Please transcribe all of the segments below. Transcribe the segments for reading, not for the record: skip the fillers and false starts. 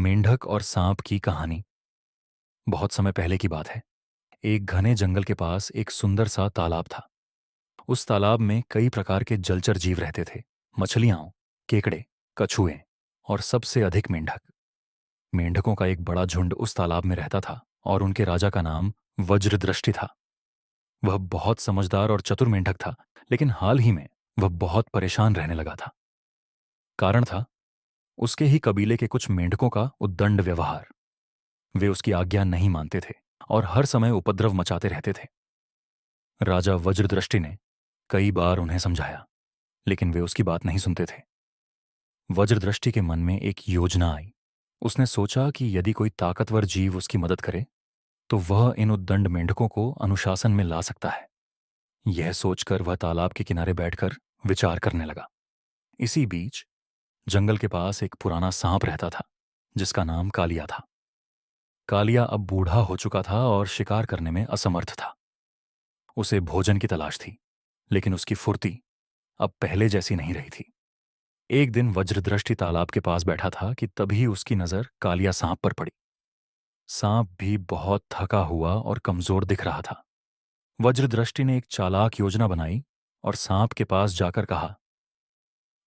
मेंढक और सांप की कहानी। बहुत समय पहले की बात है। एक घने जंगल के पास एक सुंदर सा तालाब था। उस तालाब में कई प्रकार के जलचर जीव रहते थे। मछलियां, केकड़े, कछुए और सबसे अधिक मेंढक। मेंढकों का एक बड़ा झुंड उस तालाब में रहता था और उनके राजा का नाम वज्रदृष्टि था। वह बहुत समझदार और चतुर मेंढक था, लेकिन हाल ही में वह बहुत परेशान रहने लगा था। कारण था उसके ही कबीले के कुछ मेंढकों का उद्दंड व्यवहार। वे उसकी आज्ञा नहीं मानते थे और हर समय उपद्रव मचाते रहते थे। राजा वज्रदृष्टि ने कई बार उन्हें समझाया, लेकिन वे उसकी बात नहीं सुनते थे। वज्रदृष्टि के मन में एक योजना आई। उसने सोचा कि यदि कोई ताकतवर जीव उसकी मदद करे तो वह इन उद्दंड मेंढकों को अनुशासन में ला सकता है। यह सोचकर वह तालाब के किनारे बैठकर विचार करने लगा। इसी बीच जंगल के पास एक पुराना सांप रहता था, जिसका नाम कालिया था। कालिया अब बूढ़ा हो चुका था और शिकार करने में असमर्थ था। उसे भोजन की तलाश थी, लेकिन उसकी फुर्ती अब पहले जैसी नहीं रही थी। एक दिन वज्रदृष्टि तालाब के पास बैठा था कि तभी उसकी नजर कालिया सांप पर पड़ी। सांप भी बहुत थका हुआ और कमजोर दिख रहा था। वज्रदृष्टि ने एक चालाक योजना बनाई और सांप के पास जाकर कहा,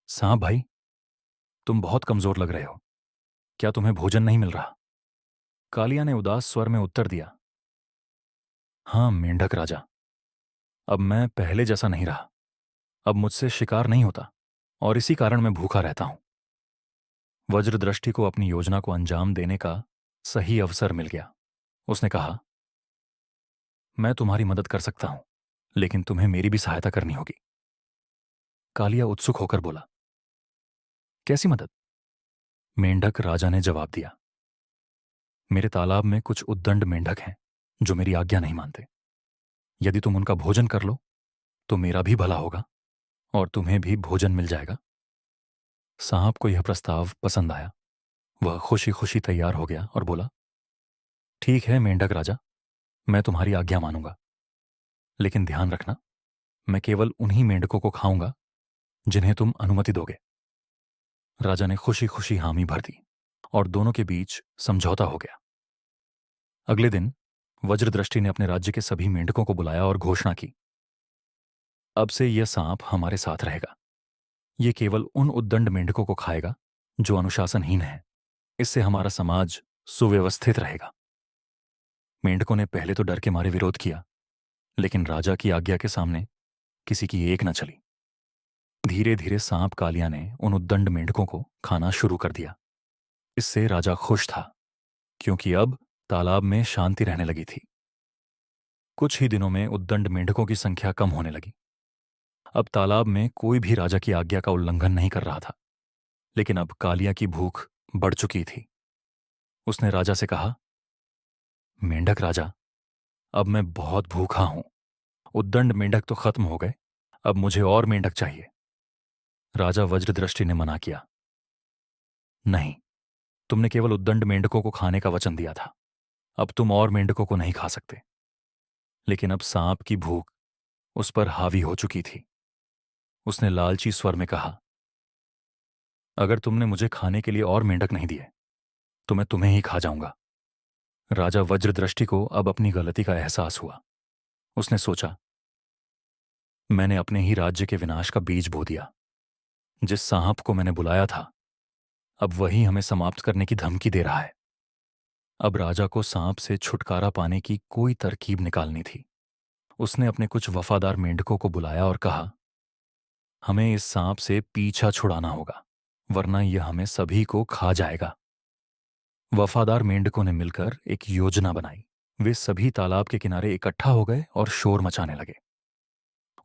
सांप भाई, तुम बहुत कमजोर लग रहे हो। क्या तुम्हें भोजन नहीं मिल रहा? कालिया ने उदास स्वर में उत्तर दिया, हाँ मेंढक राजा, अब मैं पहले जैसा नहीं रहा। अब मुझसे शिकार नहीं होता और इसी कारण मैं भूखा रहता हूं। वज्रदृष्टि को अपनी योजना को अंजाम देने का सही अवसर मिल गया। उसने कहा, मैं तुम्हारी मदद कर सकता हूं, लेकिन तुम्हें मेरी भी सहायता करनी होगी। कालिया उत्सुक होकर बोला, कैसी मदद? मेंढक राजा ने जवाब दिया, मेरे तालाब में कुछ उद्दंड मेंढक हैं जो मेरी आज्ञा नहीं मानते। यदि तुम उनका भोजन कर लो तो मेरा भी भला होगा और तुम्हें भी भोजन मिल जाएगा। सांप को यह प्रस्ताव पसंद आया। वह खुशी खुशी तैयार हो गया और बोला, ठीक है मेंढक राजा, मैं तुम्हारी आज्ञा मानूंगा, लेकिन ध्यान रखना, मैं केवल उन्हीं मेंढकों को खाऊंगा जिन्हें तुम अनुमति दोगे। राजा ने खुशी खुशी हामी भर दी और दोनों के बीच समझौता हो गया। अगले दिन वज्रदृष्टि ने अपने राज्य के सभी मेंढकों को बुलाया और घोषणा की, अब से यह सांप हमारे साथ रहेगा। ये केवल उन उद्दंड मेंढकों को खाएगा जो अनुशासनहीन है। इससे हमारा समाज सुव्यवस्थित रहेगा। मेंढकों ने पहले तो डर के मारे विरोध किया, लेकिन राजा की आज्ञा के सामने किसी की एक न चली। धीरे धीरे सांप कालिया ने उन उद्दंड मेंढकों को खाना शुरू कर दिया। इससे राजा खुश था, क्योंकि अब तालाब में शांति रहने लगी थी। कुछ ही दिनों में उद्दंड मेंढकों की संख्या कम होने लगी। अब तालाब में कोई भी राजा की आज्ञा का उल्लंघन नहीं कर रहा था। लेकिन अब कालिया की भूख बढ़ चुकी थी। उसने राजा से कहा, मेंढक राजा, अब मैं बहुत भूखा हूं। उद्दंड मेंढक तो खत्म हो गए, अब मुझे और मेंढक चाहिए। राजा वज्रदृष्टि ने मना किया, नहीं, तुमने केवल उद्दंड मेंढकों को खाने का वचन दिया था। अब तुम और मेंढकों को नहीं खा सकते। लेकिन अब सांप की भूख उस पर हावी हो चुकी थी। उसने लालची स्वर में कहा, अगर तुमने मुझे खाने के लिए और मेंढक नहीं दिए तो मैं तुम्हें ही खा जाऊंगा। राजा वज्रदृष्टि को अब अपनी गलती का एहसास हुआ। उसने सोचा, मैंने अपने ही राज्य के विनाश का बीज बो दिया। जिस सांप को मैंने बुलाया था, अब वही हमें समाप्त करने की धमकी दे रहा है। अब राजा को सांप से छुटकारा पाने की कोई तरकीब निकालनी थी। उसने अपने कुछ वफादार मेंढकों को बुलाया और कहा, हमें इस सांप से पीछा छुड़ाना होगा, वरना यह हमें सभी को खा जाएगा। वफादार मेंढकों ने मिलकर एक योजना बनाई। वे सभी तालाब के किनारे इकट्ठा हो गए और शोर मचाने लगे।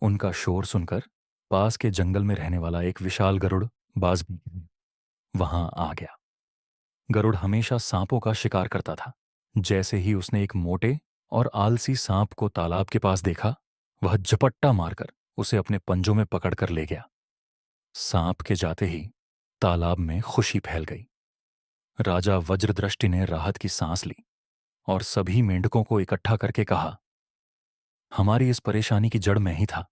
उनका शोर सुनकर पास के जंगल में रहने वाला एक विशाल गरुड़ बाज वहां आ गया। गरुड़ हमेशा सांपों का शिकार करता था। जैसे ही उसने एक मोटे और आलसी सांप को तालाब के पास देखा, वह झपट्टा मारकर उसे अपने पंजों में पकड़कर ले गया। सांप के जाते ही तालाब में खुशी फैल गई। राजा वज्रदृष्टि ने राहत की सांस ली और सभी मेंढकों को इकट्ठा करके कहा, हमारी इस परेशानी की जड़ मैं ही था।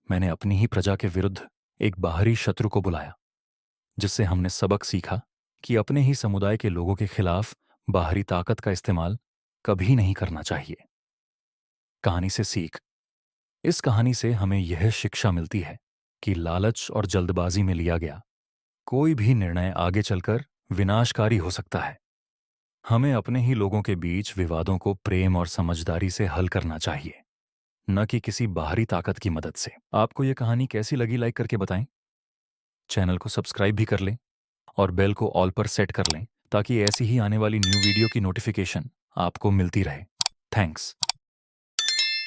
मैंने अपनी ही प्रजा के विरुद्ध एक बाहरी शत्रु को बुलाया, जिससे हमने सबक सीखा कि अपने ही समुदाय के लोगों के खिलाफ बाहरी ताकत का इस्तेमाल कभी नहीं करना चाहिए। कहानी से सीख। इस कहानी से हमें यह शिक्षा मिलती है कि लालच और जल्दबाजी में लिया गया कोई भी निर्णय आगे चलकर विनाशकारी हो सकता है। हमें अपने ही लोगों के बीच विवादों को प्रेम और समझदारी से हल करना चाहिए, न कि किसी बाहरी ताकत की मदद से। आपको यह कहानी कैसी लगी, लाइक करके बताएं। चैनल को सब्सक्राइब भी कर लें और बेल को ऑल पर सेट कर लें ताकि ऐसी ही आने वाली न्यू वीडियो की नोटिफिकेशन आपको मिलती रहे। थैंक्स।